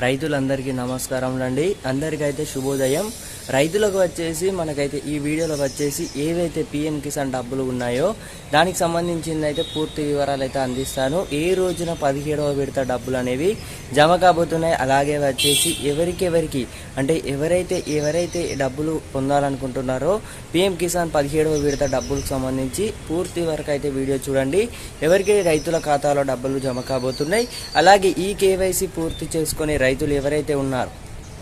రైతులందరికీ నమస్కారం అండి. అందరికైతే శుభోదయం. రైతులకు వచ్చేసి మనకైతే ఈ వీడియోలో వచ్చేసి ఏవైతే పిఎం కిసాన్ డబ్బులు ఉన్నాయో దానికి సంబంధించింది అయితే పూర్తి వివరాలు అయితే అందిస్తాను. ఏ రోజున 17వ విడత డబ్బులు అనేవి జమ కాబోతున్నాయి, అలాగే వచ్చేసి ఎవరికి అంటే ఎవరైతే డబ్బులు పొందాలనుకుంటున్నారో పిఎం కిసాన్ 17వ విడత డబ్బులకు సంబంధించి పూర్తి వరకు అయితే వీడియో చూడండి. ఎవరికి రైతుల ఖాతాలో డబ్బులు జమ కాబోతున్నాయి, అలాగే ఈ కేవైసీ పూర్తి చేసుకుని రైతులు ఎవరైతే ఉన్నారో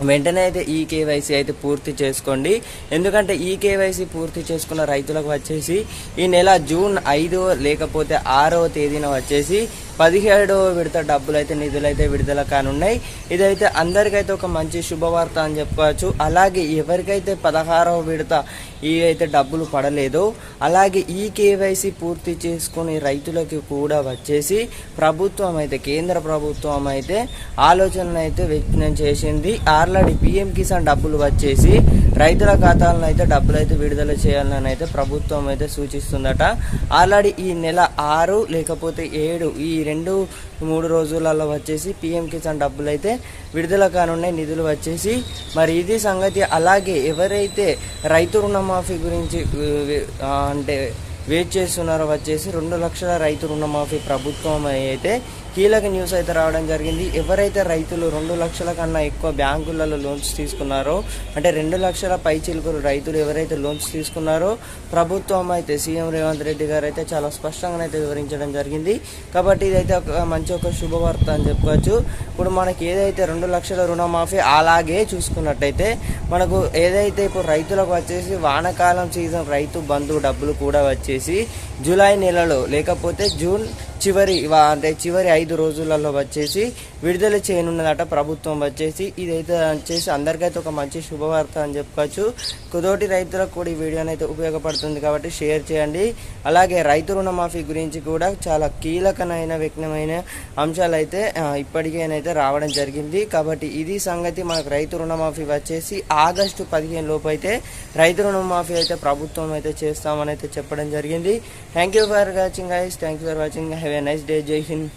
వెంటనే అయితే ఈ కేవైసీ అయితే పూర్తి చేసుకోండి. ఎందుకంటే ఈ కేవైసీ పూర్తి చేసుకున్న రైతులకు వచ్చేసి ఈ నెల జూన్ 5 లేకపోతే 6వ తేదీన వచ్చేసి 17వ విడత డబ్బులు అయితే నిధులు అయితే విడుదల కానున్నాయి. ఇదైతే అందరికైతే ఒక మంచి శుభవార్త అని చెప్పుకోవచ్చు. అలాగే ఎవరికైతే 16వ విడత ఈ అయితే డబ్బులు పడలేదో, అలాగే ఈ కేవైసీ పూర్తి చేసుకుని రైతులకి కూడా వచ్చేసి ప్రభుత్వం అయితే కేంద్ర ప్రభుత్వం అయితే ఆలోచనలు అయితే వ్యక్తం చేసింది. ఆల్రెడీ పిఎం కిసాన్ డబ్బులు వచ్చేసి రైతుల ఖాతాలను అయితే డబ్బులు అయితే విడుదల చేయాలని అయితే ప్రభుత్వం అయితే సూచిస్తుందట. ఆల్రెడీ ఈ నెల 6 లేకపోతే 7 ఈ 2-3 రోజులలో వచ్చేసి పిఎం కిసాన్ డబ్బులు అయితే విడుదల కానున్నాయి, నిధులు వచ్చేసి. మరి ఇది సంగతి. అలాగే ఎవరైతే రైతు రుణమాఫీ గురించి అంటే వెయిట్ చేస్తున్నారో వచ్చేసి 2 లక్షల రైతు రుణమాఫీ ప్రభుత్వం అయితే కీలక న్యూస్ అయితే రావడం జరిగింది. ఎవరైతే రైతులు 2 లక్షల కన్నా ఎక్కువ బ్యాంకులలో లోన్స్ తీసుకున్నారో, అంటే 2 లక్షల పైచిలుకులు రైతులు ఎవరైతే లోన్స్ తీసుకున్నారో ప్రభుత్వం అయితే సీఎం రేవంత్ రెడ్డి గారు అయితే చాలా స్పష్టంగా అయితే వివరించడం జరిగింది. కాబట్టి ఇదైతే ఒక శుభవార్త అని చెప్పుకోవచ్చు. ఇప్పుడు మనకి ఏదైతే 2 లక్షల రుణమాఫీ, అలాగే చూసుకున్నట్టయితే మనకు ఏదైతే ఇప్పుడు రైతులకు వచ్చేసి వానాకాలం సీజన్ రైతు బంధు డబ్బులు కూడా వచ్చేసి జూలై నెలలో లేకపోతే జూన్ చివరి 5 రోజులలో వచ్చేసి విడుదల చేయనున్నదట ప్రభుత్వం వచ్చేసి. ఇదైతే వచ్చేసి అందరికైతే ఒక మంచి శుభవార్త అని చెప్పుకోవచ్చు. కుదోటి రైతులకు కూడా ఈ వీడియోని అయితే ఉపయోగపడుతుంది కాబట్టి షేర్ చేయండి. అలాగే రైతు రుణమాఫీ గురించి కూడా చాలా కీలకమైన వ్యక్తమైన అంశాలు అయితే ఇప్పటికేనైతే రావడం జరిగింది. కాబట్టి ఇది సంగతి. మనకు రైతు రుణమాఫీ వచ్చేసి ఆగస్టు 15 లోపు అయితే రైతు రుణమాఫీ అయితే ప్రభుత్వం అయితే చేస్తామని అయితే చెప్పడం జరిగింది. Thank you for watching guys. Thank you for watching. Have a nice day. జై హింద్.